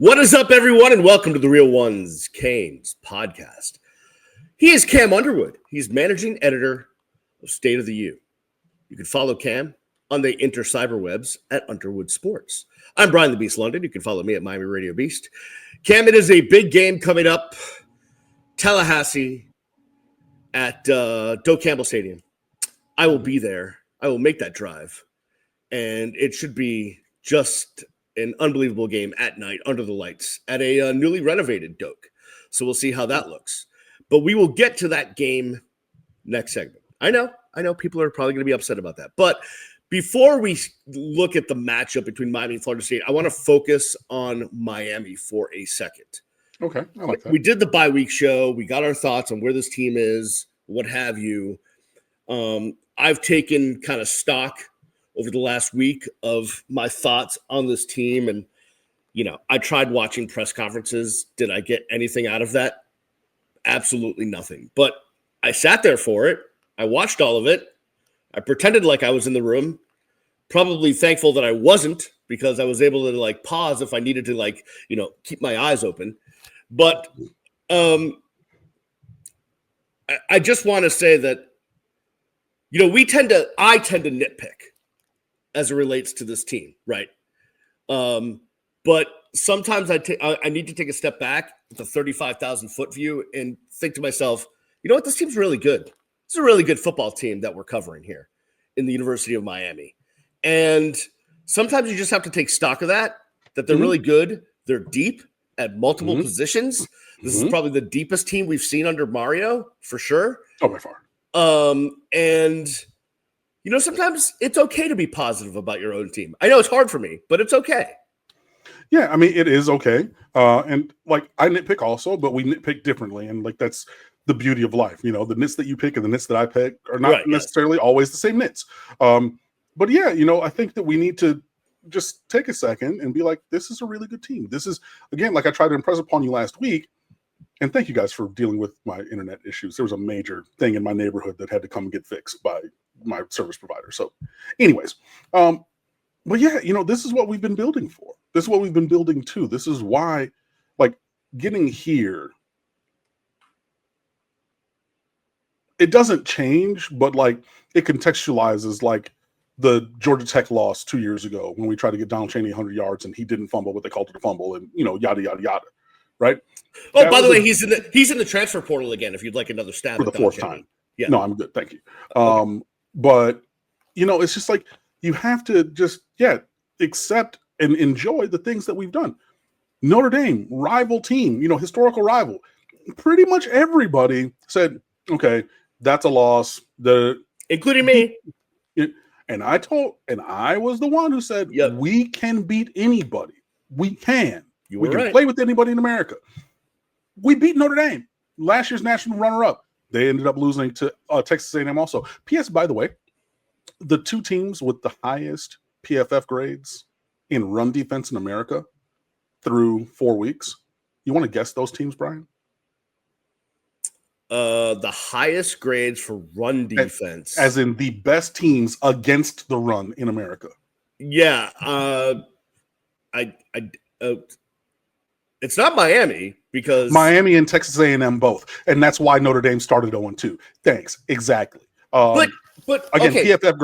What is up, everyone, and welcome to the Real Ones Canes podcast. He is Cam Underwood. He's managing editor of StateofTheU. You can follow Cam on the intercyberwebs at Underwood Sports. I'm Brian the Beast London. You can follow me at Miami Radio Beast. Cam, it is a big game coming up. Tallahassee at Doak Campbell Stadium. I will be there. I will make that drive. And it should be just an unbelievable game at night under the lights at a newly renovated Doak. So we'll see how that looks. But we will get to that game next segment. I know people are probably going to be upset about that. But before we look at the matchup between Miami and Florida State, I want to focus on Miami for a second. Okay, I like that. We did the bye week show. We got our thoughts on where this team is, what have you. I've taken kind of stock over the last week of my thoughts on this team. And, I tried watching press conferences. Did I get anything out of that? Absolutely nothing. But I sat there for it. I watched all of it. I pretended like I was in the room. Probably thankful that I wasn't, because I was able to pause if I needed to keep my eyes open. But I just want to say that, I tend to nitpick as it relates to this team, right? But sometimes I need to take a step back with a 35,000-foot view and think to myself, you know what? This team's really good. It's a really good football team that we're covering here in the University of Miami. And sometimes you just have to take stock of that they're really good. They're deep at multiple positions. This is probably the deepest team we've seen under Mario, for sure. Oh, by far. And sometimes it's okay to be positive about your own team. I know it's hard for me, but it's okay. Yeah, I mean, it is okay. And I nitpick also, but we nitpick differently. And that's the beauty of life. The nits that you pick and the nits that I pick are not necessarily always the same nits. But yeah, I think that we need to just take a second and be like, this is a really good team. This is, again, like I tried to impress upon you last week. And thank you guys for dealing with my internet issues. There was a major thing in my neighborhood that had to come get fixed by my service provider. So anyways, but yeah, this is what we've been building for. This is what we've been building to. This is why, getting here, it doesn't change, but it contextualizes the Georgia Tech loss 2 years ago when we tried to get Donald Chaney 100 yards and he didn't fumble, but they called it a fumble, and yada yada yada, right? Oh, that by the way, he's in the transfer portal again. If you'd like another stab for the fourth time, yeah. No, I'm good, thank you. Okay. But it's just you have to just accept and enjoy the things that we've done. Notre Dame, rival team, historical rival. Pretty much everybody said, okay, that's a loss. Including me. And I was the one who said, we can beat anybody. We can. We can play with anybody in America. We beat Notre Dame, last year's national runner-up. They ended up losing to Texas A&M also. P.S., by the way, the two teams with the highest PFF grades in run defense in America through 4 weeks. You want to guess those teams, Brian? The highest grades for run defense. As in the best teams against the run in America. Yeah. It's not Miami, because Miami and Texas A&M both. And that's why Notre Dame started 0-2. Thanks. Exactly. But again, okay. PFF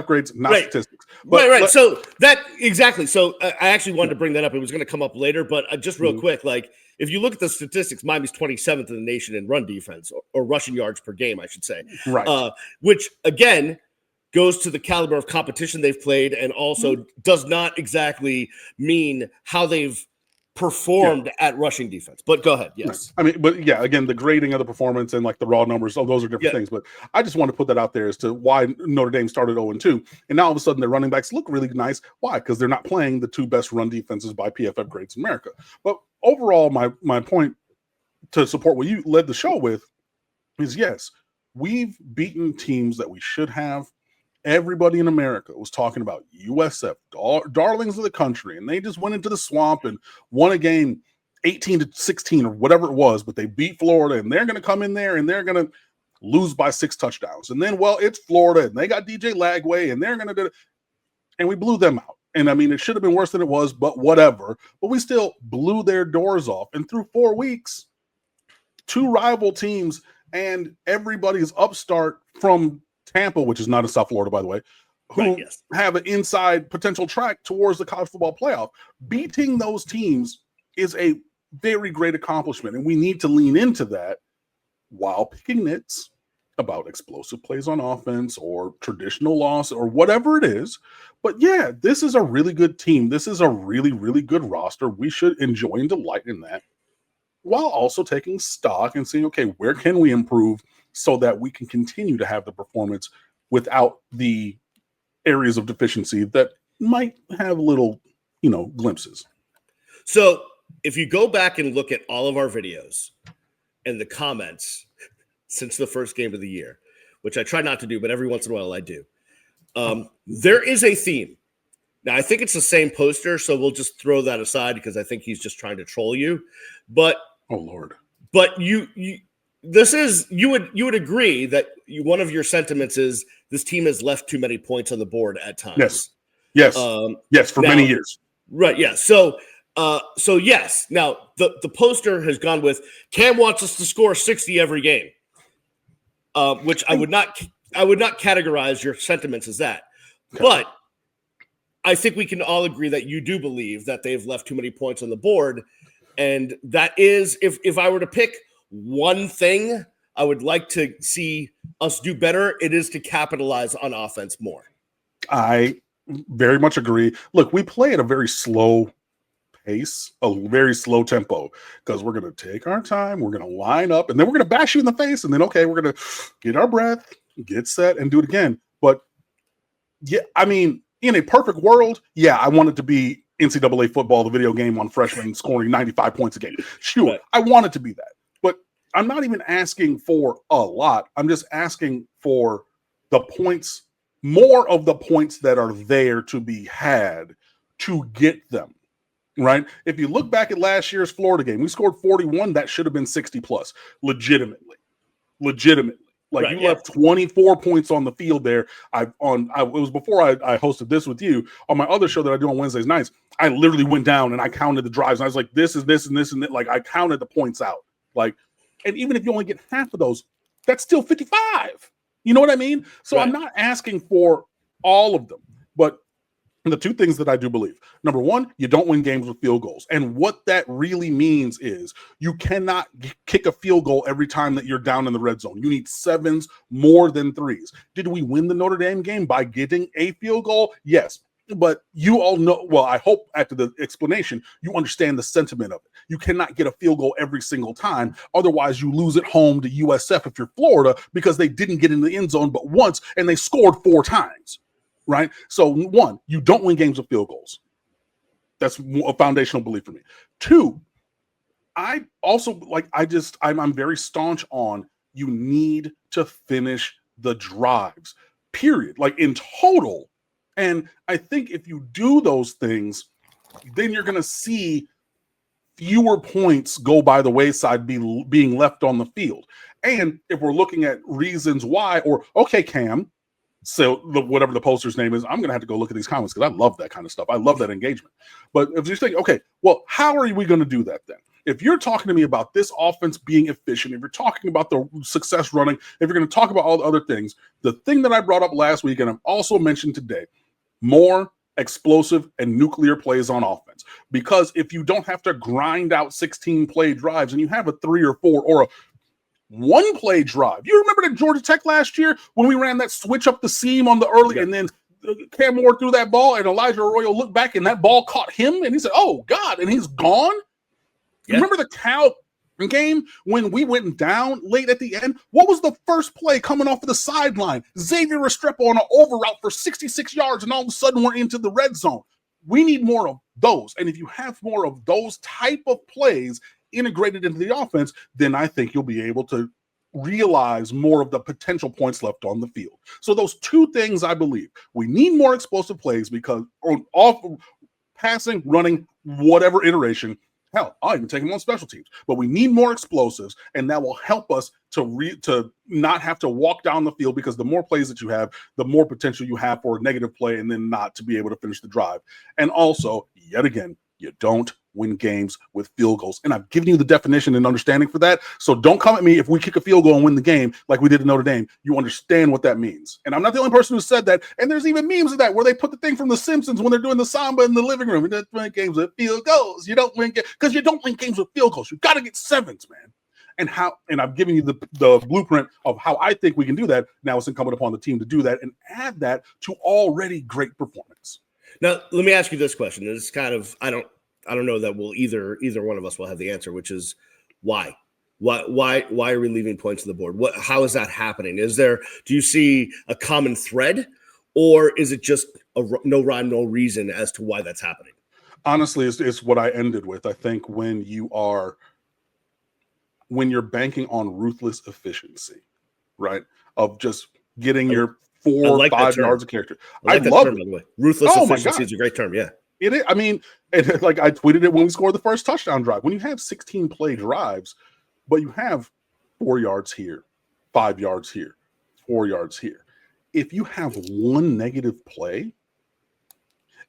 grades, not statistics. But, right. So that exactly. So I actually wanted to bring that up. It was going to come up later, but just real quick, if you look at the statistics, Miami's 27th in the nation in run defense, or rushing yards per game, I should say. Right. Which again goes to the caliber of competition they've played, and also does not exactly mean how they've performed at rushing defense. But go ahead. Yes. I mean, but yeah, again, the grading of the performance and the raw numbers, those are different things. But I just want to put that out there as to why Notre Dame started 0-2. And now all of a sudden their running backs look really nice. Why? Because they're not playing the two best run defenses by PFF grades in America. But overall, my point to support what you led the show with is, yes, we've beaten teams that we should have. Everybody in America was talking about USF, darlings of the country, and they just went into the swamp and won a game 18-16 or whatever it was, but they beat Florida, and they're going to come in there and they're going to lose by 6 touchdowns. And then, it's Florida, and they got DJ Lagway, and they're going to do it. And we blew them out. And I mean, it should have been worse than it was, but whatever. But we still blew their doors off. And through 4 weeks, 2 rival teams and everybody's upstart from Tampa, which is not in South Florida, by the way, who have an inside potential track towards the college football playoff. Beating those teams is a very great accomplishment. And we need to lean into that while picking nits about explosive plays on offense or traditional loss or whatever it is. But yeah, this is a really good team. This is a really, really good roster. We should enjoy and delight in that while also taking stock and saying, okay, where can we improve so that we can continue to have the performance without the areas of deficiency that might have little, glimpses. So if you go back and look at all of our videos and the comments since the first game of the year, which I try not to do, but every once in a while I do, there is a theme. Now, I think it's the same poster, so we'll just throw that aside because I think he's just trying to troll you. But oh Lord, but you would agree that one of your sentiments is this team has left too many points on the board at times. Yes, for many years. Right. Yeah. So yes. Now the poster has gone with Cam wants us to score 60 every game, which I would not categorize your sentiments as that, but I think we can all agree that you do believe that they've left too many points on the board. And that is, if I were to pick one thing I would like to see us do better, it is to capitalize on offense more. I very much agree. Look, we play at a very slow pace, a very slow tempo, because we're going to take our time, we're going to line up, and then we're going to bash you in the face, and then, okay, we're going to get our breath, get set, and do it again. But, yeah, I mean, in a perfect world, yeah, I want it to be NCAA football, the video game on freshmen scoring 95 points a game. Sure, right. I want it to be that. But I'm not even asking for a lot. I'm just asking for the points, more of the points that are there to be had to get them, right? If you look back at last year's Florida game, we scored 41. That should have been 60 plus, legitimately. Like, right, you left 24 points on the field there. It was before I hosted this with you. On my other show that I do on Wednesdays nights, I literally went down and I counted the drives. And I was like, this is this and this and that. Like, I counted the points out. Like, and even if you only get half of those, that's still 55. You know what I mean? So right. I'm not asking for all of them. But the 2 things that I do believe. Number 1, you don't win games with field goals. And what that really means is you cannot kick a field goal every time that you're down in the red zone. You need 7s more than 3s. Did we win the Notre Dame game by getting a field goal? Yes. But you all know, well, I hope after the explanation, you understand the sentiment of it. You cannot get a field goal every single time. Otherwise, you lose at home to USF if you're Florida because they didn't get in the end zone but once and they scored 4 times. Right? So 1, you don't win games with field goals. That's a foundational belief for me. 2, I also I'm very staunch on you need to finish the drives, period. Like in total. And I think if you do those things, then you're going to see fewer points go by the wayside being left on the field. And if we're looking at reasons why, or okay, Cam, so whatever the poster's name is, I'm going to have to go look at these comments because I love that kind of stuff. I love that engagement. But if you're thinking, okay, well, how are we going to do that then? If you're talking to me about this offense being efficient, if you're talking about the success running, if you're going to talk about all the other things, the thing that I brought up last week and I've also mentioned today, more explosive and nuclear plays on offense. Because if you don't have to grind out 16 play drives and you have a 3 or 4 or a 1 play drive. You remember at Georgia Tech last year when we ran that switch up the seam on the early and then Cam Moore threw that ball and Elijah Arroyo looked back and that ball caught him and he said, oh God, and he's gone. Yeah. Remember the Cal game when we went down late at the end? What was the first play coming off of the sideline? Xavier Restrepo on an over route for 66 yards and all of a sudden we're into the red zone. We need more of those. And if you have more of those type of plays integrated into the offense, then I think you'll be able to realize more of the potential points left on the field. So those 2 things I believe. We need more explosive plays because off passing, running, whatever iteration, Hell, I'll even take him on special teams. But we need more explosives, and that will help us to not have to walk down the field, because the more plays that you have, the more potential you have for a negative play and then not to be able to finish the drive. And also, yet again, you don't win games with field goals. And I've given you the definition and understanding for that. So don't come at me if we kick a field goal and win the game like we did in Notre Dame. You understand what that means. And I'm not the only person who said that. And there's even memes of that where they put the thing from The Simpsons when they're doing the samba in the living room. You don't win games with field goals. You don't win because you don't win games with field goals. You got to get sevens, man. And I've given you the blueprint of how I think we can do that. Now it's incumbent upon the team to do that and add that to already great performance. Now, let me ask you this question. This is kind of, I don't know that we'll either one of us will have the answer, which is why? Why are we leaving points on the board? How is that happening? Do you see a common thread, or is it just no rhyme, no reason as to why that's happening? Honestly, it's what I ended with. I think when you're banking on ruthless efficiency, right? Of just getting your 4 or 5 yards of character. I love it. By the way. Ruthless efficiency is a great term. Yeah. It is. I mean, like I tweeted it when we scored the first touchdown drive. When you have 16 play drives, but you have 4 yards here, 5 yards here, 4 yards here. If you have one negative play,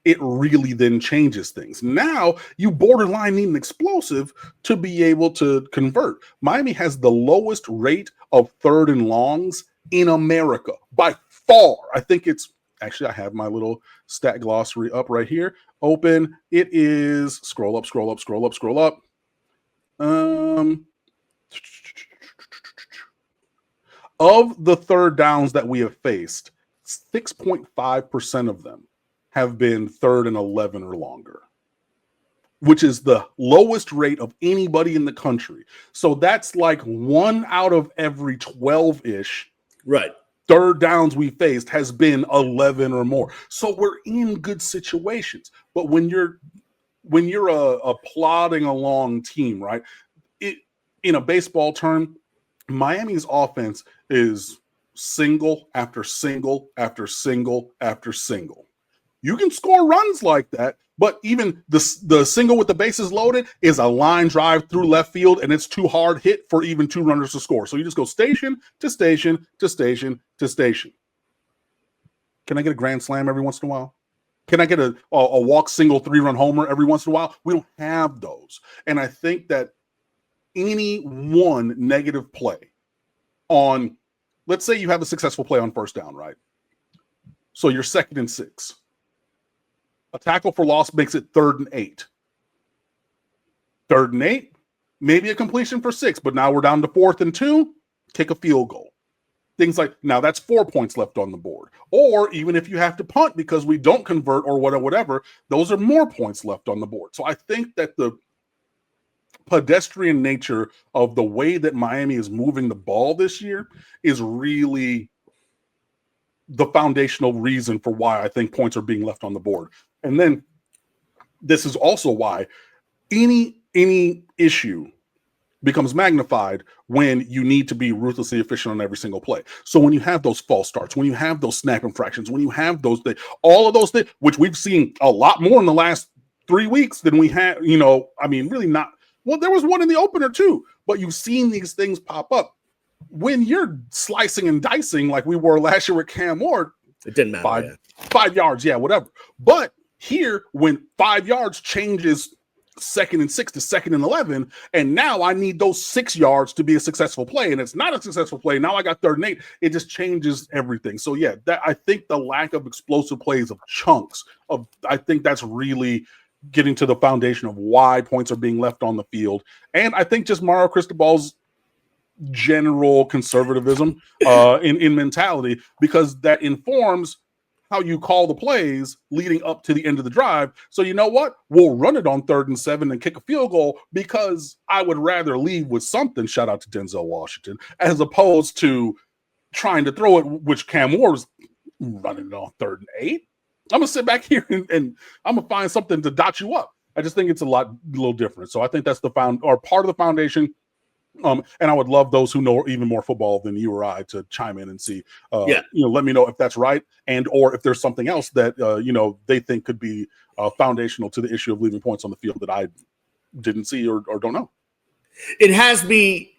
it really then changes things. Now you borderline need an explosive to be able to convert. Miami has the lowest rate of 3rd and longs in America by far. I think it's actually, I have my little stat glossary up right here. Open. It is scroll up. Of the 3rd downs that we have faced, 6.5% of them have been 3rd and 11 or longer, which is the lowest rate of anybody in the country. So that's like 1 out of every 12-ish. Right. 3rd downs we faced has been 11 or more. So we're in good situations. But when you're a plodding along team, right? In a baseball term, Miami's offense is single after single after single after single. You can score runs like that, but even the single with the bases loaded is a line drive through left field, and it's too hard hit for even 2 runners to score. So you just go station to station to station to station. Can I get a grand slam every once in a while? Can I get a walk single 3-run homer every once in a while? We don't have those. And I think that any one negative play on, let's say you have a successful play on 1st down, right? So you're 2nd and 6. A tackle for loss makes it 3rd and 8. 3rd and 8, maybe a completion for 6, but now we're down to 4th and 2, kick a field goal. Things like, now that's 4 points left on the board. Or even if you have to punt because we don't convert or whatever, those are more points left on the board. So I think that the pedestrian nature of the way that Miami is moving the ball this year is really the foundational reason for why I think points are being left on the board. And then this is also why any issue becomes magnified when you need to be ruthlessly efficient on every single play. So when you have those false starts, when you have those snap infractions, when you have those things, all of those things, which we've seen a lot more in the last 3 weeks than we had, really not. Well, there was one in the opener too, but you've seen these things pop up. When you're slicing and dicing like we were last year with Cam Ward, it didn't matter. 5 yards, yeah, whatever. But here, when 5 yards changes 2nd and 6 to 2nd and 11, and now I need those 6 yards to be a successful play, and it's not a successful play. Now I got 3rd and 8. It just changes everything. So yeah, that I think the lack of explosive plays of chunks of, I think that's really getting to the foundation of why points are being left on the field. And I think just Mario Cristobal's general conservatism in mentality, because that informs how you call the plays leading up to the end of the drive. So you know what? We'll run it on 3rd and 7 and kick a field goal because I would rather leave with something, shout out to Denzel Washington, as opposed to trying to throw it, which Cam Ward was running it on 3rd and 8. I'm going to sit back here and I'm going to find something to dot you up. I just think it's a little different. So I think that's part of the foundation. And I would love those who know even more football than you or I to chime in and see, let me know if that's right, and or if there's something else that they think could be foundational to the issue of leaving points on the field that I didn't see or don't know. It has me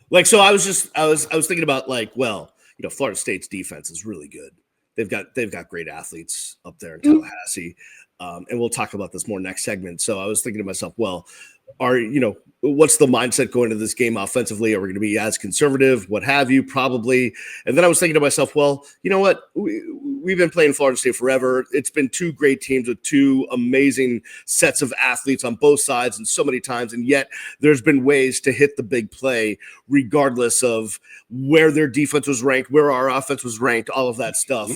like, so I was thinking about like, well, Florida State's defense is really good. They've got great athletes up there in Tallahassee. And we'll talk about this more next segment. So I was thinking to myself, well, what's the mindset going into this game offensively? Are we going to be as conservative? What have you? Probably. And then I was thinking to myself, well, you know what? We've been playing Florida State forever. It's been two great teams with two amazing sets of athletes on both sides and so many times. And yet there's been ways to hit the big play regardless of where their defense was ranked, where our offense was ranked, all of that stuff.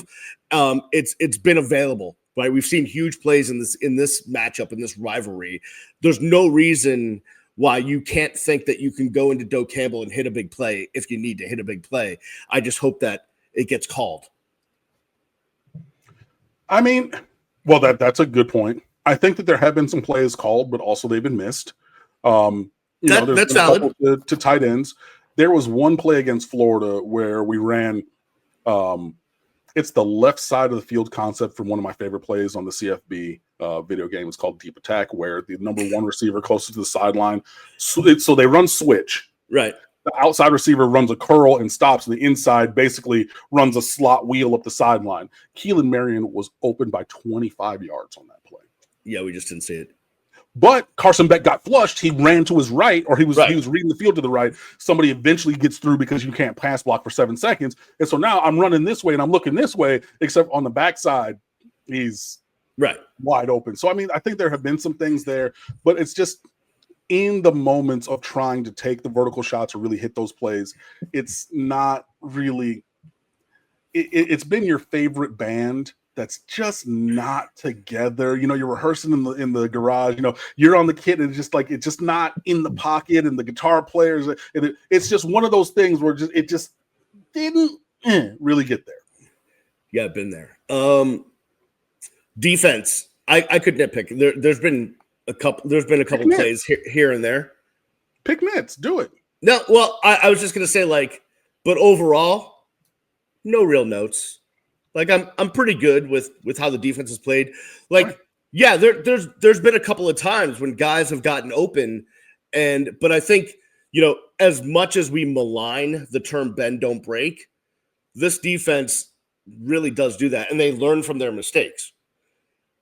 It's been available. Right, we've seen huge plays in this matchup, in this rivalry. There's no reason why you can't think that you can go into Doak Campbell and hit a big play if you need to hit a big play. I just hope that it gets called. I mean, well, that's a good point. I think that there have been some plays called, but also they've been missed. That's valid. To tight ends. There was one play against Florida where we ran. It's the left side of the field concept from one of my favorite plays on the CFB video game. It's called Deep Attack, where the number one receiver closest to the sideline. So they run switch. Right. The outside receiver runs a curl and stops, and the inside basically runs a slot wheel up the sideline. Keelan Marion was open by 25 yards on that play. Yeah, we just didn't see it. But Carson Beck got flushed. He ran to his right, or he was reading the field to the right. Somebody eventually gets through because you can't pass block for 7 seconds. And so now I'm running this way and I'm looking this way, except on the backside, he's wide open. So, I mean, I think there have been some things there, but it's just in the moments of trying to take the vertical shots or really hit those plays, it's not really it's been your favorite band that's just not together. You're rehearsing in the garage. You're on the kit, and it's just not in the pocket. And the guitar players, it's just one of those things where it just didn't really get there. Yeah, I've been there. Defense, I could nitpick. There's been a couple plays here and there. Pick nits, do it. No, well, I was just gonna say but overall, no real notes. I'm pretty good with how the defense is played. Yeah, there's been a couple of times when guys have gotten open, but I think as much as we malign the term bend don't break, this defense really does do that, and they learn from their mistakes.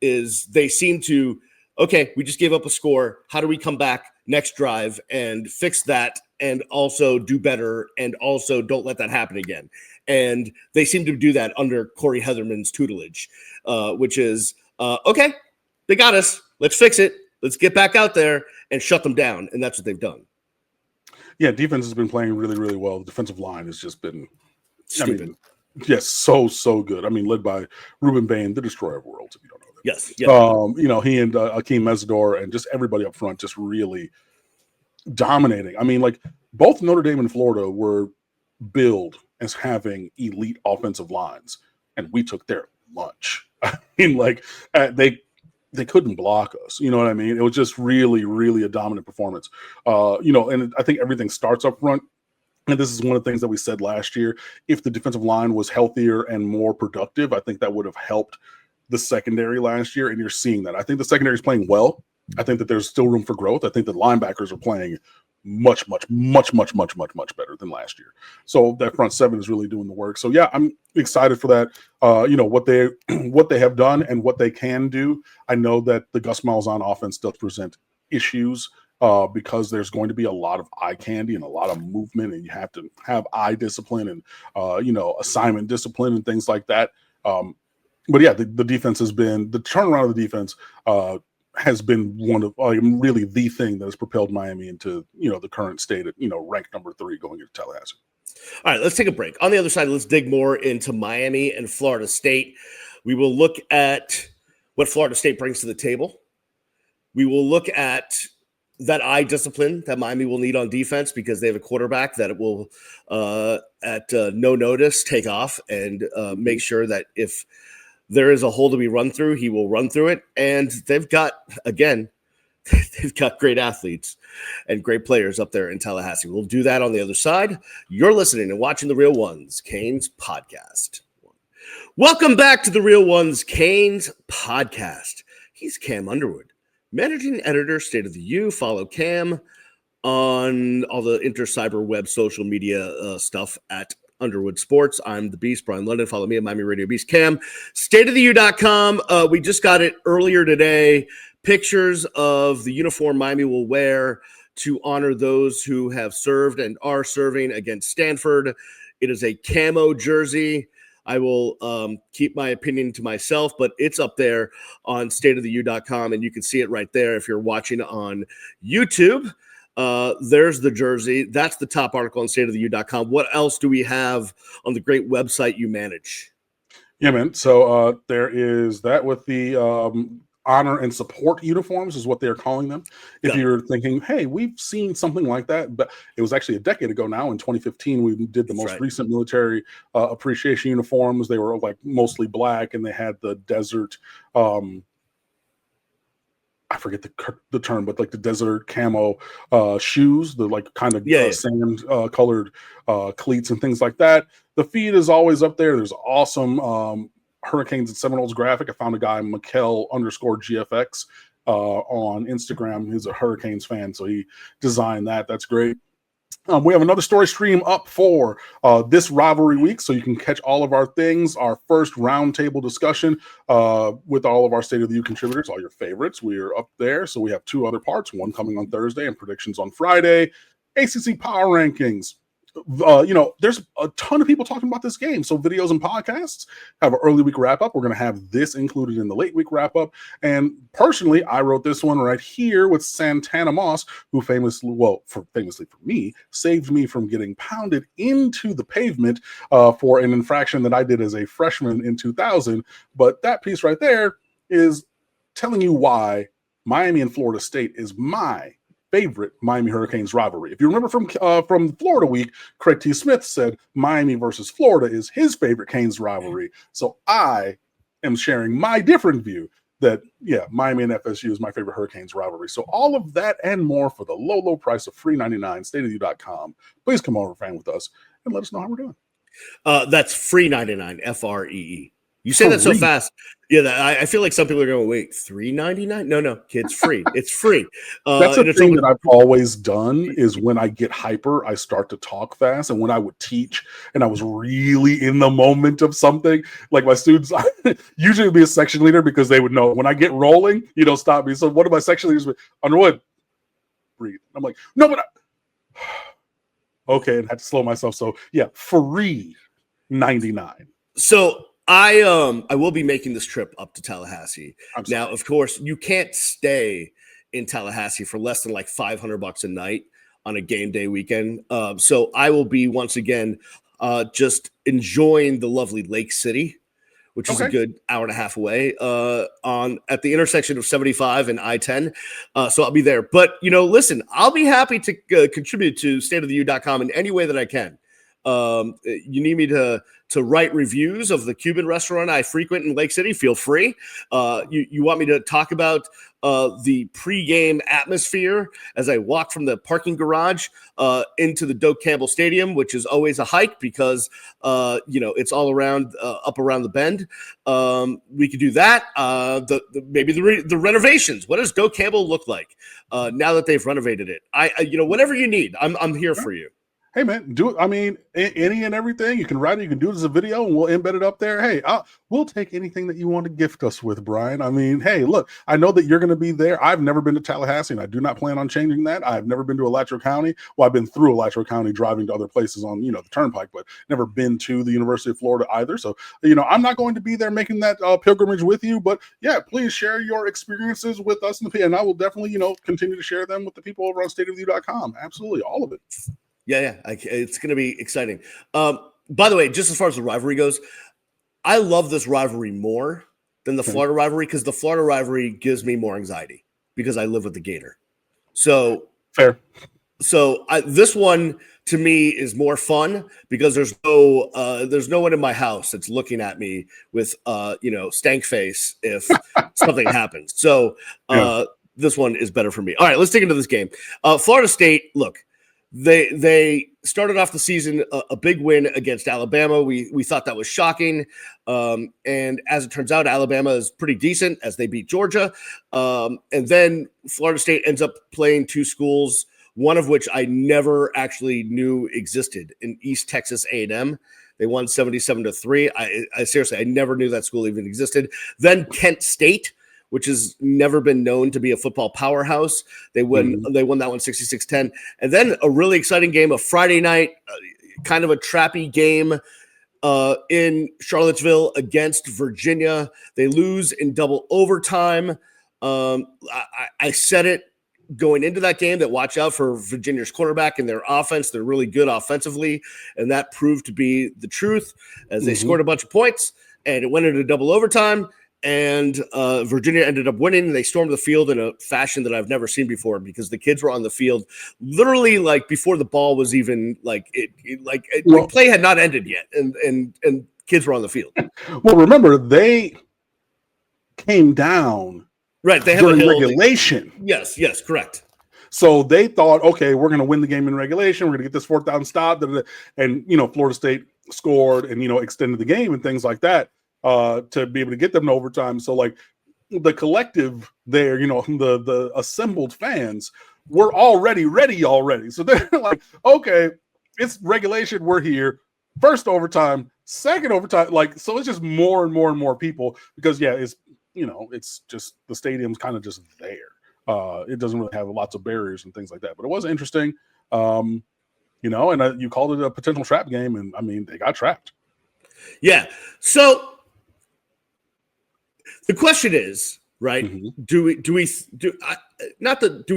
They seem to we just gave up a score. How do we come back next drive and fix that, and also do better, and also don't let that happen again? And they seem to do that under Corey Heatherman's tutelage, which is, they got us. Let's fix it. Let's get back out there and shut them down. And that's what they've done. Yeah, defense has been playing really, really well. The defensive line has just been stupid. Yes, so good. I mean, led by Ruben Bain, the destroyer of worlds, if you don't know that. Yes. Yeah. He and Akeem Mesidor and just everybody up front just really dominating. I mean, both Notre Dame and Florida were billed as having elite offensive lines, and we took their lunch. I mean, they couldn't block us. You know what I mean? It was just really, really a dominant performance. And I think everything starts up front. And this is one of the things that we said last year. If the defensive line was healthier and more productive, I think that would have helped the secondary last year. And you're seeing that. I think the secondary is playing well. I think that there's still room for growth. I think the linebackers are playing much better than last year. So that front seven is really doing the work. So yeah, I'm excited for that. What they have done and what they can do. I know that the Gus Malzahn offense does present issues because there's going to be a lot of eye candy and a lot of movement, and you have to have eye discipline and assignment discipline and things like that. But yeah, the defense has been the turnaround of the defense. Has been one of really the thing that has propelled Miami into the current state at ranked number 3 going into Tallahassee. All right, let's take a break. On the other side, let's dig more into Miami and Florida State. We will look at what Florida State brings to the table. We will look at that eye discipline that Miami will need on defense because they have a quarterback that will, at no notice, take off and make sure that if there is a hole to be run through, he will run through it. And they've got great athletes and great players up there in Tallahassee. We'll do that on the other side. You're listening and watching The Real Ones Canes podcast. Welcome back to The Real Ones Canes podcast. He's Cam Underwood. managing editor, State of the U. Follow Cam on all the inter-cyber web social media stuff at Underwood Sports. I'm the Beast, Brian London. Follow me at Miami Radio Beast. Cam, StateofTheU.com. We just got it earlier today. Pictures of the uniform Miami will wear to honor those who have served and are serving against Stanford. It is a camo jersey. I will keep my opinion to myself, but it's up there on StateofTheU.com, and you can see it right there if you're watching on YouTube. There's the jersey. That's the top article on StateofTheU.com. What else do we have on the great website you manage? Yeah, man. So there is that with the honor and support uniforms is what they're calling them. If you're thinking, hey, we've seen something like that, but it was actually a decade ago now. In 2015, we did the most recent military appreciation uniforms. They were like mostly black, and they had the desert. I forget the term, but like the desert camo shoes, the like kind of sand colored cleats and things like that. The feed is always up there. There's awesome Hurricanes and Seminoles graphic. I found a guy, Mikkel_GFX on Instagram. He's a Hurricanes fan, so he designed that. That's great. We have another story stream up for this rivalry week, so you can catch all of our things. Our first roundtable discussion with all of our State of the U contributors, all your favorites. We are up there, so we have two other parts, one coming on Thursday and predictions on Friday. ACC Power Rankings. There's a ton of people talking about this game. So videos and podcasts have an early week wrap up. We're going to have this included in the late week wrap up. And personally, I wrote this one right here with Santana Moss, who famously for me, saved me from getting pounded into the pavement for an infraction that I did as a freshman in 2000. But that piece right there is telling you why Miami and Florida State is my favorite Miami Hurricanes rivalry. If you remember from Florida week, Craig T. Smith said Miami versus Florida is his favorite Canes rivalry. So I am sharing my different view that, Miami and FSU is my favorite Hurricanes rivalry. So all of that and more for the low, low price of free $99, StateofTheU.com. Please come over, fan with us, and let us know how we're doing. That's free 99, FREE. You say that so fast. Yeah, I feel like some people are going, wait, $3.99? No, kids, free. It's free. That's a thing that I've always done is when I get hyper, I start to talk fast. And when I would teach and I was really in the moment of something, like my students, usually be a section leader because they would know when I get rolling, you don't stop me. So one of my section leaders would, Underwood, breathe. I'm like, no, but okay, and had to slow myself. So free 99. So I will be making this trip up to Tallahassee. Now, of course, you can't stay in Tallahassee for less than like $500 a night on a game day weekend. So I will be once again just enjoying the lovely Lake City, which is a good hour and a half away at the intersection of 75 and I-10. So I'll be there. But, listen, I'll be happy to contribute to StateofTheU.com in any way that I can. You need me to write reviews of the Cuban restaurant I frequent in Lake City, feel free. You want me to talk about the pregame atmosphere as I walk from the parking garage into the Doak Campbell Stadium, which is always a hike because, it's all around, up around the bend. We could do that. Maybe the renovations. What does Doak Campbell look like now that they've renovated it? Whatever you need, I'm here for you. Hey, man, do it. I mean, any and everything. You can write it. You can do it as a video, and we'll embed it up there. Hey, we'll take anything that you want to gift us with, Brian. I mean, hey, look, I know that you're going to be there. I've never been to Tallahassee, and I do not plan on changing that. I've never been to Alachua County. Well, I've been through Alachua County driving to other places on, the Turnpike, but never been to the University of Florida either. So, I'm not going to be there making that pilgrimage with you. But, please share your experiences with us, and I will definitely, continue to share them with the people over on StateofTheU.com. Absolutely, all of it. Yeah. It's going to be exciting. By the way, just as far as the rivalry goes, I love this rivalry more than the Florida rivalry because the Florida rivalry gives me more anxiety because I live with the Gator. So fair. So this one to me is more fun because there's no one in my house that's looking at me with stank face if something happens. So this one is better for me. All right, let's dig into this game. Florida State, look. They started off the season a big win against Alabama. We thought that was shocking, and as it turns out, Alabama is pretty decent as they beat Georgia, and then Florida State ends up playing two schools, one of which I never actually knew existed, in East Texas A&M. They won 77-3. I seriously, I never knew that school even existed. Then Kent State, which has never been known to be a football powerhouse. They won that one 66-10. And then a really exciting game, a Friday night, kind of a trappy game in Charlottesville against Virginia. They lose in double overtime. I said it going into that game that watch out for Virginia's quarterback and their offense. They're really good offensively, and that proved to be the truth as they scored a bunch of points, and it went into double overtime. And Virginia ended up winning. They stormed the field in a fashion that I've never seen before because the kids were on the field literally like before the ball was even like play had not ended yet, and kids were on the field. Well, remember they came down right. They had during regulation. Yes, correct. So they thought, okay, we're going to win the game in regulation. We're going to get this fourth down stop, and Florida State scored and extended the game and things like that. To be able to get them to overtime. So like the collective there, the assembled fans were already ready. So they're like, okay, it's regulation. We're here. First overtime, second overtime. Like, so it's just more and more and more people because it's just the stadium's kind of just there. It doesn't really have lots of barriers and things like that, but it was interesting. And you called it a potential trap game. And I mean, they got trapped. Yeah. So, the question is, right? Do we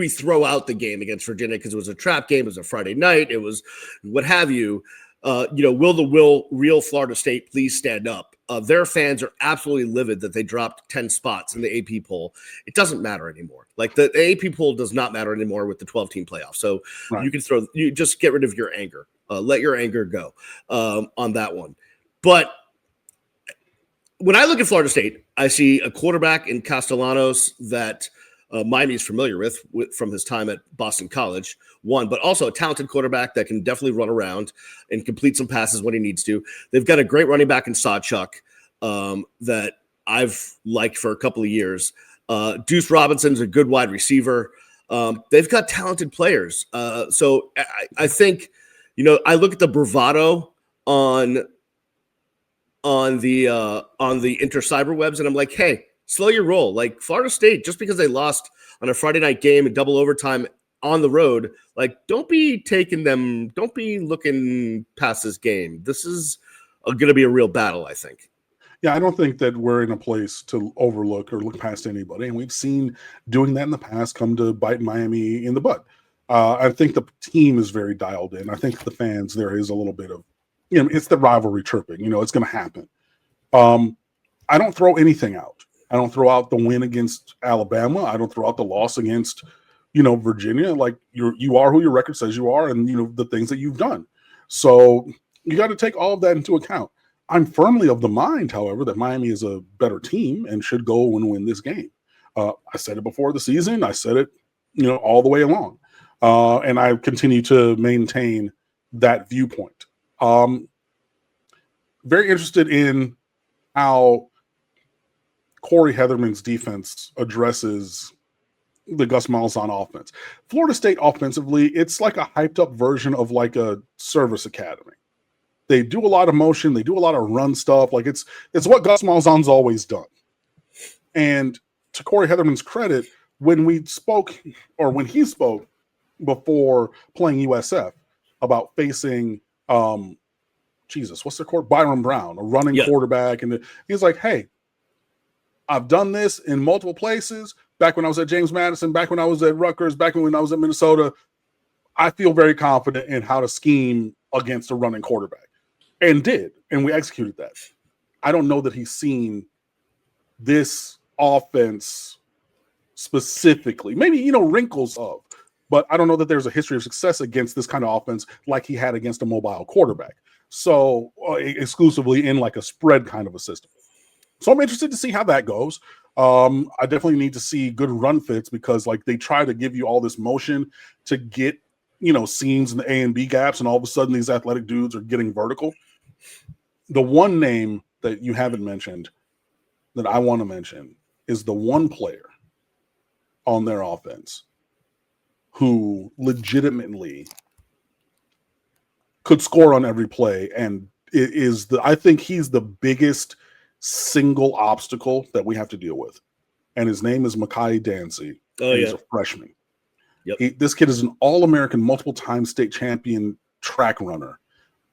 throw out the game against Virginia because it was a trap game? It was a Friday night. It was what have you. Will the real Florida State please stand up? Their fans are absolutely livid that they dropped 10 spots in the AP poll. It doesn't matter anymore. Like the AP poll does not matter anymore with the 12-team playoff. So right. You just get rid of your anger. Let your anger go on that one. But when I look at Florida State, I see a quarterback in Castellanos that Miami is familiar with from his time at Boston College, but also a talented quarterback that can definitely run around and complete some passes when he needs to. They've got a great running back in Sawchuk that I've liked for a couple of years. Deuce Robinson's a good wide receiver. They've got talented players. So I think, I look at the bravado on the inter-cyberwebs, and I'm like, hey, slow your roll. Like Florida State, just because they lost on a Friday night game in double overtime on the road, like don't be looking past this game. This is going to be a real battle, I think. Yeah, I don't think that we're in a place to overlook or look past anybody, and we've seen doing that in the past come to bite Miami in the butt. I think the team is very dialed in. I think the fans, there is a little bit of, it's the rivalry chirping. It's going to happen. I don't throw anything out. I don't throw out the win against Alabama. I don't throw out the loss against, Virginia. Like you are who your record says you are, and the things that you've done. So you got to take all of that into account. I'm firmly of the mind, however, that Miami is a better team and should go and win this game. I said it before the season. I said it, all the way along, and I continue to maintain that viewpoint. Very interested in how Corey Heatherman's defense addresses the Gus Malzahn offense. Florida State offensively, it's like a hyped up version of like a service academy. They do a lot of motion. They do a lot of run stuff. Like it's what Gus Malzahn's always done. And to Corey Heatherman's credit, when he spoke before playing USF about facing what's their quarterback? Byron Brown, a running quarterback. And he's like, hey, I've done this in multiple places. Back when I was at James Madison, back when I was at Rutgers, back when I was at Minnesota, I feel very confident in how to scheme against a running quarterback. And did. And we executed that. I don't know that he's seen this offense specifically. Maybe, wrinkles of. But I don't know that there's a history of success against this kind of offense like he had against a mobile quarterback. So exclusively in like a spread kind of a system. So I'm interested to see how that goes. I definitely need to see good run fits because like they try to give you all this motion to get seams in the A and B gaps, and all of a sudden these athletic dudes are getting vertical. The one name that you haven't mentioned that I want to mention is the one player on their offense who legitimately could score on every play, and I think he's the biggest single obstacle that we have to deal with. And his name is Mekhi Dancy. He's a freshman. Yep. This kid is an All-American, multiple-time state champion track runner.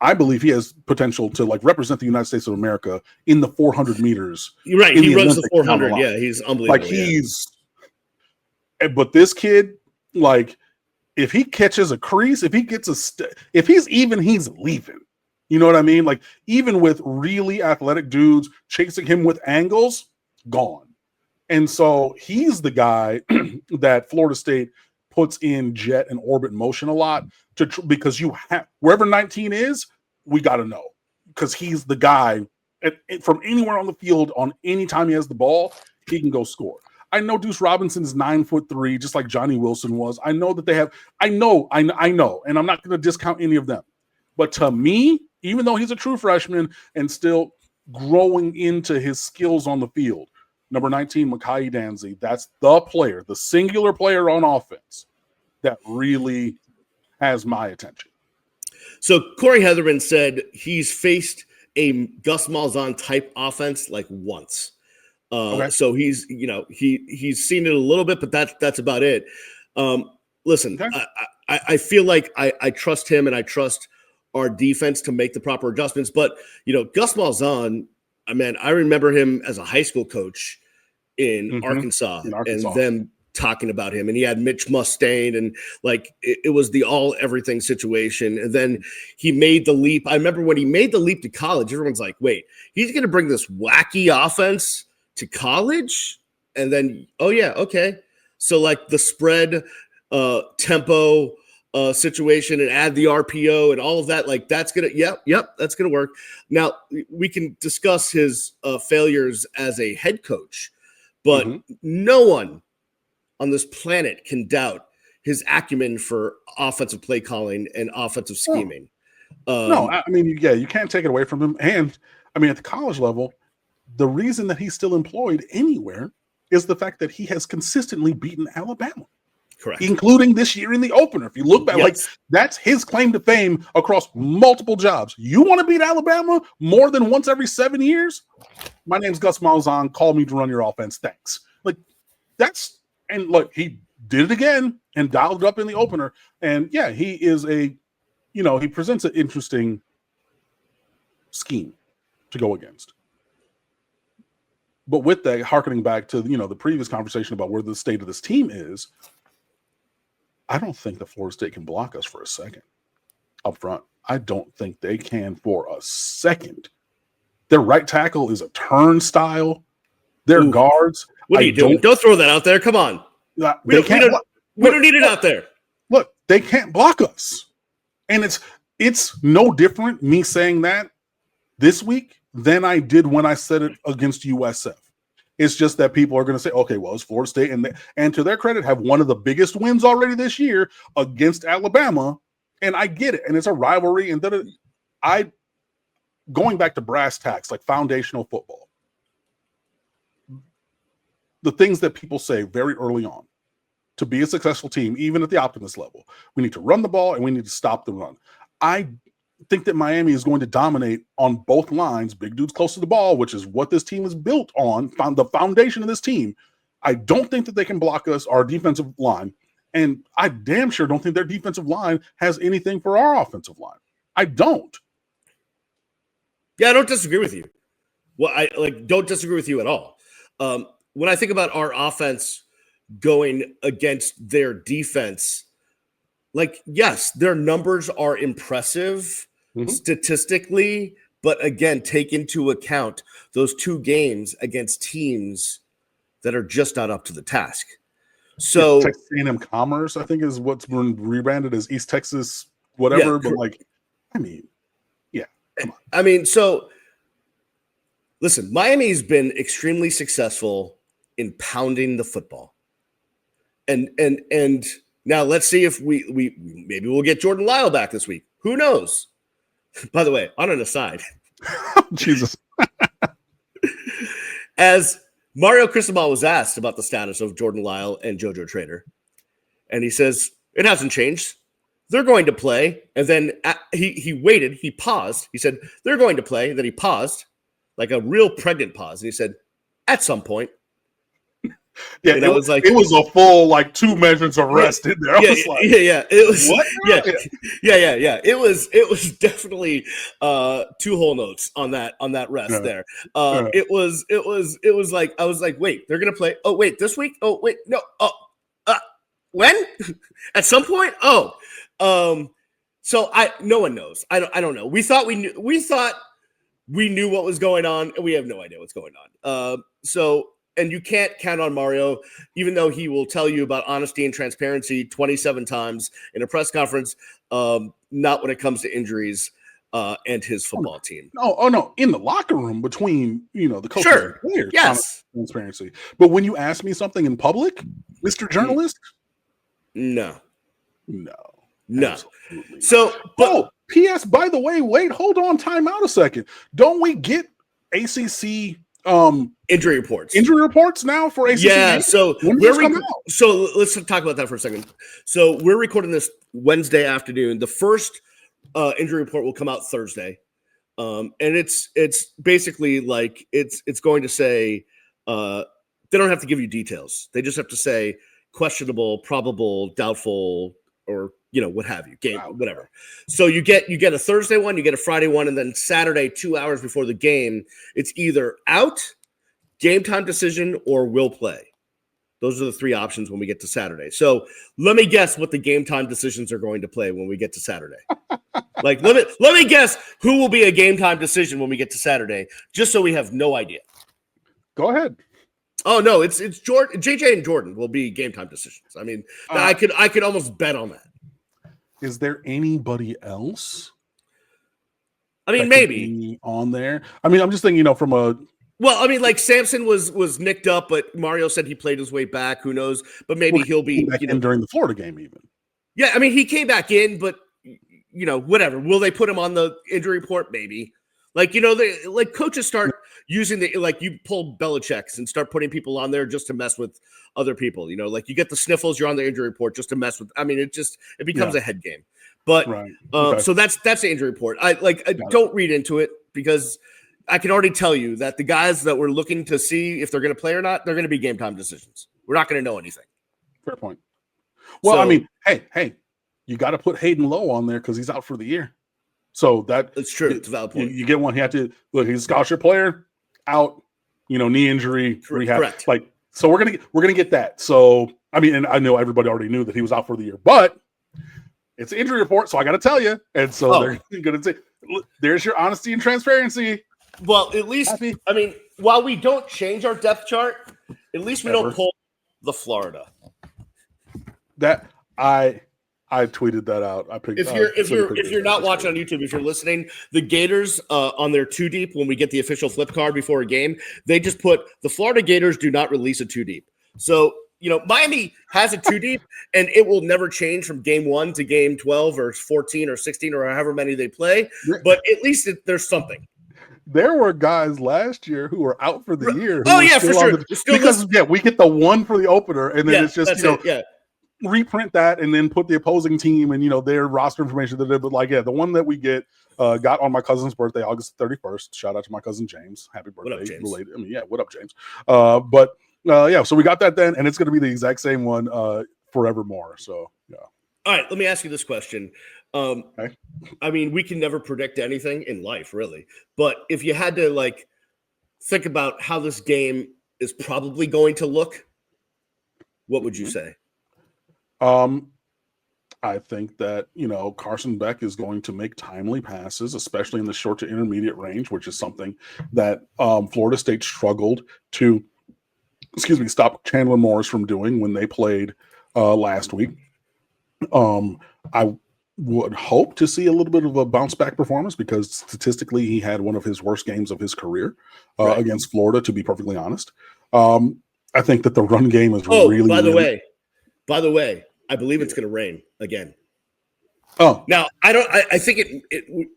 I believe he has potential to represent the United States of America in the 400 meters. You're right. He runs the 400. Yeah, he's unbelievable. But this kid, if he catches a crease, if he gets if he's even, he's leaving. You know what I mean? Even with really athletic dudes chasing him with angles, gone. And so he's the guy that Florida State puts in jet and orbit motion a lot because you have wherever 19 is, we got to know, because he's the guy from anywhere on the field on any time he has the ball, he can go score. I know Deuce Robinson is 9'3", just like Johnny Wilson was. I know that they have. I know, and I'm not going to discount any of them. But to me, even though he's a true freshman and still growing into his skills on the field, number 19, Mekhi Dancy, that's the player, the singular player on offense that really has my attention. So Corey Heatherman said he's faced a Gus Malzahn type offense once. Okay. So he's he's seen it a little bit, but that's about it. Listen, okay. I feel like I trust him and I trust our defense to make the proper adjustments. But Gus Malzahn, I remember him as a high school coach in Arkansas, and them talking about him, and he had Mitch Mustaine, and it was the all everything situation. And then he made the leap. I remember when he made the leap to college, everyone's like, wait, he's going to bring this wacky offense to college? And then, oh yeah, okay. So the spread tempo situation and add the RPO and all of that, that's gonna, that's gonna work. Now we can discuss his failures as a head coach, but no one on this planet can doubt his acumen for offensive play calling and offensive scheming. You can't take it away from him. And at the college level, the reason that he's still employed anywhere is the fact that he has consistently beaten Alabama. Correct. Including this year in the opener. If you look back, that's his claim to fame across multiple jobs. You want to beat Alabama more than once every 7 years? My name's Gus Malzahn. Call me to run your offense. Thanks. He did it again and dialed it up in the opener. And yeah, he is he presents an interesting scheme to go against. But with that, hearkening back to the previous conversation about where the state of this team is, I don't think that Florida State can block us for a second up front. I don't think they can for a second. Their right tackle is a turnstile. Their guards. What are you doing? Don't throw that out there. Come on. We don't need it out there. Look, they can't block us. And it's no different me saying that this week than I did when I said it against USF. It's just that people are going to say, okay, well, it's Florida State. And to their credit, have one of the biggest wins already this year against Alabama. And I get it. And it's a rivalry. And going back to brass tacks, foundational football, the things that people say very early on to be a successful team, even at the optimist level, we need to run the ball and we need to stop the run. I think that Miami is going to dominate on both lines, big dudes close to the ball, which is what this team is built on, the foundation of this team. I don't think that they can block us, our defensive line, and I damn sure don't think their defensive line has anything for our offensive line. I don't. Yeah, I don't disagree with you. Well, I don't disagree with you at all. When I think about our offense going against their defense, yes, their numbers are impressive statistically, but again, take into account those two games against teams that are just not up to the task. So Texas A&M Commerce, I think, is what's been rebranded as East Texas, whatever. Yeah, but so listen, Miami's been extremely successful in pounding the football. And Now let's see if we maybe we'll get Jordan Lyle back this week. Who knows? By the way, on an aside, Jesus. As Mario Cristobal was asked about the status of Jordan Lyle and JoJo Trader, and he says it hasn't changed. They're going to play, and then he waited. He paused. He said they're going to play. Then he paused, like a real pregnant pause, and he said, "At some point." Yeah, it was like it was a full like 2 measures of rest in there. It was what? Yeah. It was definitely 2 whole notes on that rest there. It was like I was like, wait, they're gonna play. Oh wait, this week? Oh wait, no. Oh, when? At some point? Oh, so no one knows. I don't know. We thought we knew what was going on, and we have no idea what's going on. And you can't count on Mario, even though he will tell you about honesty and transparency 27 times in a press conference, not when it comes to injuries and his football team. No. In the locker room between, the coach and the players. Yes. Transparency. But when you ask me something in public, Mr. Journalist? No. Absolutely. So, but P.S., by the way, wait, hold on, time out a second. Don't we get ACC injury reports now for ACC? Yeah, so let's talk about that for a second. So we're recording this Wednesday afternoon. The first injury report will come out Thursday, and it's basically like it's going to say they don't have to give you details. They just have to say questionable, probable, doubtful, or what have you, game, whatever. So you get a Thursday one, you get a Friday one, and then Saturday, 2 hours before the game, it's either out, game time decision, or will play. Those are the 3 options when we get to Saturday. So let me guess what the game time decisions are going to play when we get to Saturday. Like let me guess who will be a game time decision when we get to Saturday, just so we have no idea. Go ahead. Oh no, it's Jordan, JJ and Jordan will be game time decisions. I mean, I could almost bet on that. Is there anybody else? I mean, maybe on there. I mean, I'm just thinking, from a. Well, I mean, like Samson was nicked up, but Mario said he played his way back. Who knows? But maybe he'll be back in during the Florida game, even. Yeah, I mean, he came back in, but whatever. Will they put him on the injury report? Maybe. Like coaches start using you pull Belichick's and start putting people on there just to mess with other people. Like you get the sniffles, you're on the injury report just to mess with. I mean, it becomes a head game. But right. Okay. So that's the injury report. I don't read into it because I can already tell you that the guys that we're looking to see if they're going to play or not, they're going to be game time decisions. We're not going to know anything. Fair point. Well, I mean, hey, you got to put Hayden Lowe on there because he's out for the year. So that's true. It's a valid point. You get one. He had to look. He's a scholarship player, out. Knee injury, rehab. Correct. So we're gonna get that. So I mean, and I know everybody already knew that he was out for the year, but it's an injury report, so I got to tell you. And so they're gonna say, "There's your honesty and transparency." Well, at least I mean, while we don't change our depth chart, at least we don't pull the Florida. That I tweeted that out. If you're not watching on YouTube, if you're listening, the Gators on their 2 deep, when we get the official flip card before a game, they just put the Florida Gators do not release a 2 deep. So Miami has a 2 deep, and it will never change from game 1 to game 12 or 14 or 16 or however many they play. But at least there's something. There were guys last year who were out for the year. Oh yeah, for sure. Because we get the one for the opener, and then it's just reprint that and then put the opposing team and their roster information that. But the one that we got on my cousin's birthday, August 31st. Shout out to my cousin James. Happy birthday! What up, James? Related. I mean, what up, James? So we got that then, and it's going to be the exact same one forevermore. So yeah. All right, let me ask you this question. Okay. I mean, we can never predict anything in life, really. But if you had to think about how this game is probably going to look, what would you say? I think that, Carson Beck is going to make timely passes, especially in the short to intermediate range, which is something that Florida State struggled to, stop Chandler Morris from doing when they played last week. I would hope to see a little bit of a bounce back performance because statistically he had one of his worst games of his career against Florida, to be perfectly honest. I think that the run game is really. By the way, I believe it's going to rain again. Oh, now I think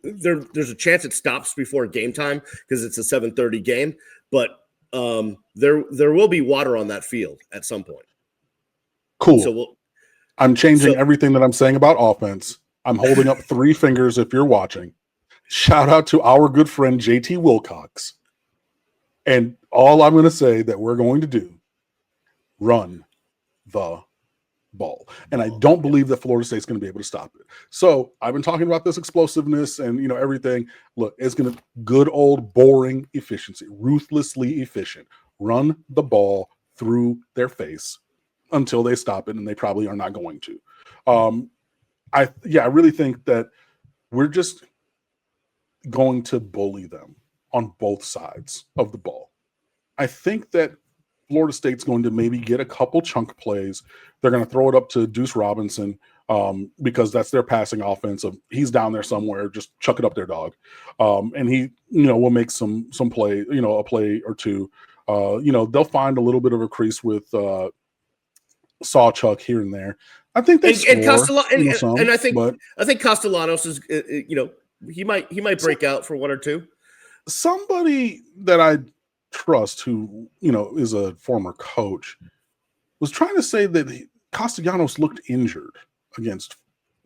there's a chance it stops before game time because it's a 7:30 game, but there will be water on that field at some point. Cool. So I'm changing everything that I'm saying about offense. I'm holding up 3 fingers if you're watching. Shout out to our good friend JT Wilcox. And all I'm going to say that we're going to do, run the ball. And I don't believe that Florida State's going to be able to stop it. So I've been talking about this explosiveness and, everything. Look, it's going to good old boring efficiency, ruthlessly efficient. Run the ball through their face until they stop it, and they probably are not going to. I really think that we're just going to bully them on both sides of the ball. I think that Florida State's going to maybe get a couple chunk plays. They're going to throw it up to Deuce Robinson because that's their passing offense. He's down there somewhere, just chuck it up there, dog. And he, will make some play, a play or two. They'll find a little bit of a crease with Sawchuck here and there. I think they score, and I think Castellanos is, he might break out for 1 or 2. Somebody that I trust, who is a former coach, was trying to say that Castellanos looked injured against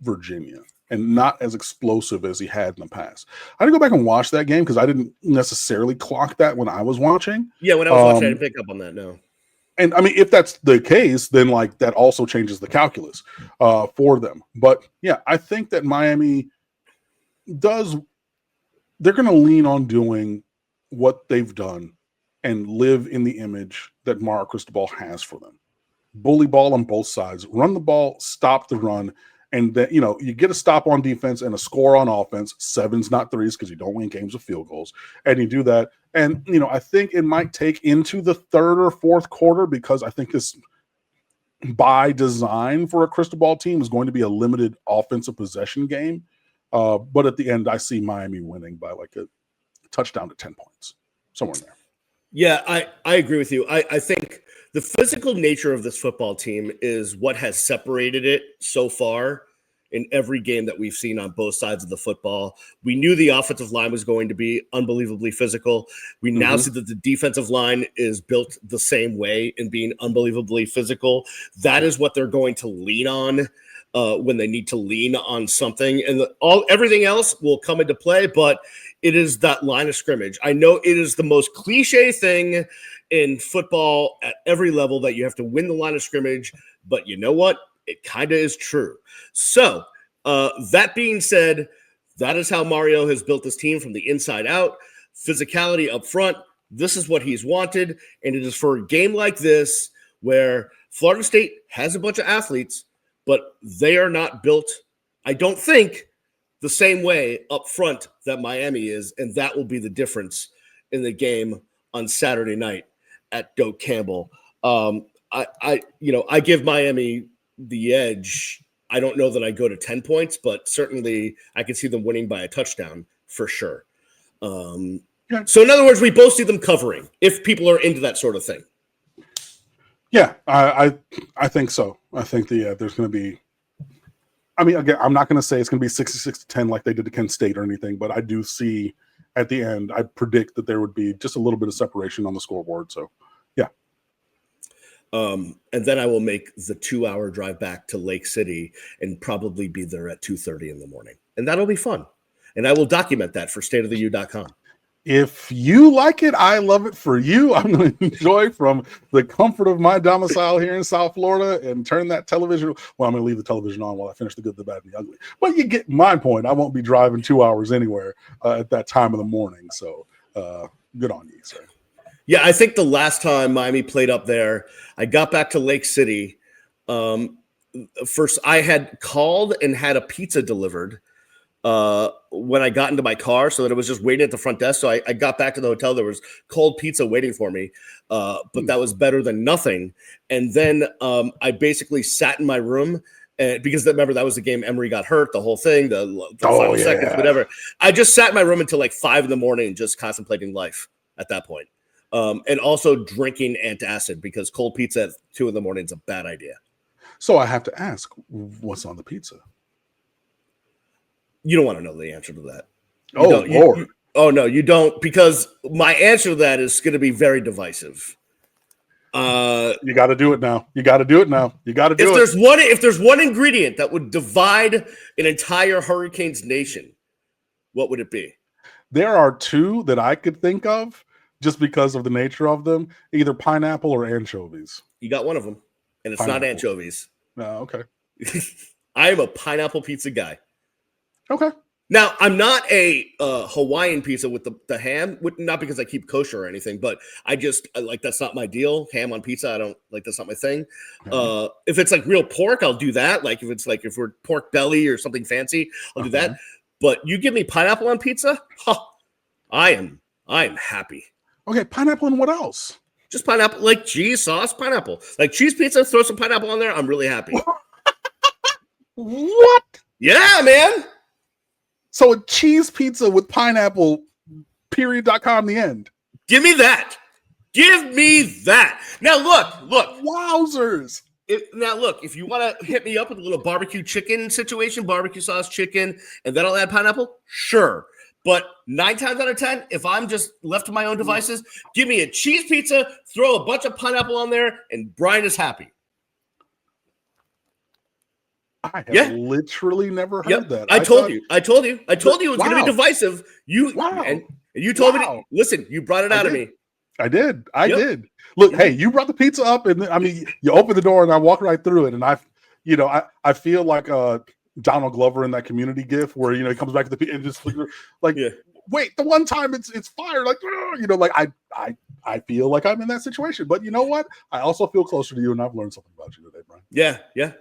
Virginia and not as explosive as he had in the past. I had to go back and watch that game because I didn't necessarily clock that when I was watching. Yeah, when I was watching, I didn't pick up on that. No. And I mean, if that's the case, then that also changes the calculus for them. But yeah, I think that Miami they're going to lean on doing what they've done and live in the image that Mario Cristobal has for them. Bully ball on both sides, run the ball, stop the run, and then you get a stop on defense and a score on offense. 7s, not 3s, because you don't win games with field goals. And you do that. And I think it might take into the 3rd or 4th quarter, because I think this, by design for a Cristobal team, is going to be a limited offensive possession game. But at the end, I see Miami winning by a touchdown to 10 points, somewhere in there. Yeah, I agree with you. I think the physical nature of this football team is what has separated it so far in every game that we've seen on both sides of the football. We knew the offensive line was going to be unbelievably physical. We now see that the defensive line is built the same way in being unbelievably physical. That is what they're going to lean on when they need to lean on something. And everything else will come into play, but it is that line of scrimmage. I know it is the most cliche thing in football at every level that you have to win the line of scrimmage, but you know what? It kind of is true. So that being said, that is how Mario has built this team from the inside out. Physicality up front. This is what he's wanted. And it is for a game like this where Florida State has a bunch of athletes, but they are not built, I don't think, the same way up front that Miami is. And that will be the difference in the game on Saturday night at Doak Campbell. I give Miami the edge. I don't know that I go to 10 points, but certainly I can see them winning by a touchdown for sure. So in other words, we both see them covering if people are into that sort of thing. Yeah, I think so. I think there's going to be, I mean, again, I'm not going to say it's going to be 66-10 like they did to Kent State or anything, but I do see at the end, I predict that there would be just a little bit of separation on the scoreboard. So, yeah. And then I will make the 2-hour drive back to Lake City and probably be there at 2:30 in the morning. And that'll be fun. And I will document that for StateofTheU.com. If you like it, I love it for you. I'm going to enjoy from the comfort of my domicile here in South Florida and turn that television. Well, I'm going to leave the television on while I finish the good, the bad, and the ugly. But you get my point. I won't be driving 2 hours anywhere at that time of the morning. So good on you, sir. Yeah, I think the last time Miami played up there, I got back to Lake City. First, I had called and had a pizza delivered when I got into my car, so that it was just waiting at the front desk. So I got back to the hotel. There was cold pizza waiting for me, but that was better than nothing. And then I basically sat in my room because remember, that was the game Emory got hurt, the whole thing, the final seconds, whatever. I just sat in my room until like 5 a.m. just contemplating life at that point. And also drinking antacid because cold pizza at 2 a.m. is a bad idea. So I have to ask, what's on the pizza? You don't want to know the answer to that. Lord. Oh, no, you don't, because my answer to that is going to be very divisive. You got to do it now. You got to do it now. You got to do it. If there's one ingredient that would divide an entire Hurricanes nation, what would it be? There are two that I could think of just because of the nature of them, either pineapple or anchovies. You got one of them, and it's not anchovies. Okay. I am a pineapple pizza guy. Okay. Now, I'm not a Hawaiian pizza with the ham, not because I keep kosher or anything, but I that's not my deal. Ham on pizza, I don't like, that's not my thing. Okay. If it's like real pork, I'll do that. Like if we're pork belly or something fancy, I'll do that. But you give me pineapple on pizza, I am happy. Okay, pineapple and what else? Just pineapple, like cheese sauce, pineapple. Like cheese pizza, throw some pineapple on there, I'm really happy. What? Yeah, man. So a cheese pizza with pineapple, period.com, the end. Give me that. Give me that. Now, look. Wowzers. If you want to hit me up with a little barbecue chicken situation, barbecue sauce chicken, and then I'll add pineapple, sure. But 9 times out of 10, if I'm just left to my own devices, give me a cheese pizza, throw a bunch of pineapple on there, and Brian is happy. I have literally never heard that. I told you it was going to be divisive. You told me, listen, you brought it out of me. I did. Look, hey, you brought the pizza up, and I mean, you opened the door, and I walked right through it, and I feel like Donald Glover in that Community gif where he comes back to the pizza and just like, wait, the one time it's fire, like I feel like I'm in that situation, but you know what? I also feel closer to you, and I've learned something about you today, Brian.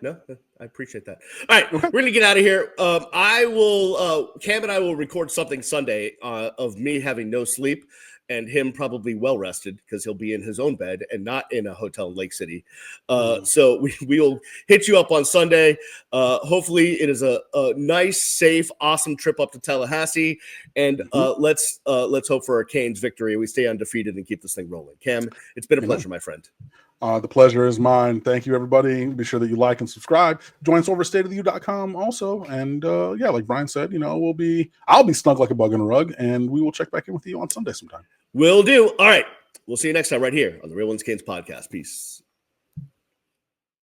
No, I appreciate that. All right, we're gonna get out of here. Cam and I will record something Sunday of me having no sleep and him probably well rested because he'll be in his own bed and not in a hotel in Lake City. So we will hit you up on Sunday. Hopefully it is a nice, safe, awesome trip up to Tallahassee. And let's hope for a Canes victory. We stay undefeated and keep this thing rolling. Cam, it's been a pleasure, my friend. The pleasure is mine. Thank you, everybody. Be sure that you like and subscribe. Join us over at StateofTheU.com also. And like Brian said, I'll be snug like a bug in a rug, and we will check back in with you on Sunday sometime. Will do. All right. We'll see you next time right here on the Real Ones Canes podcast. Peace.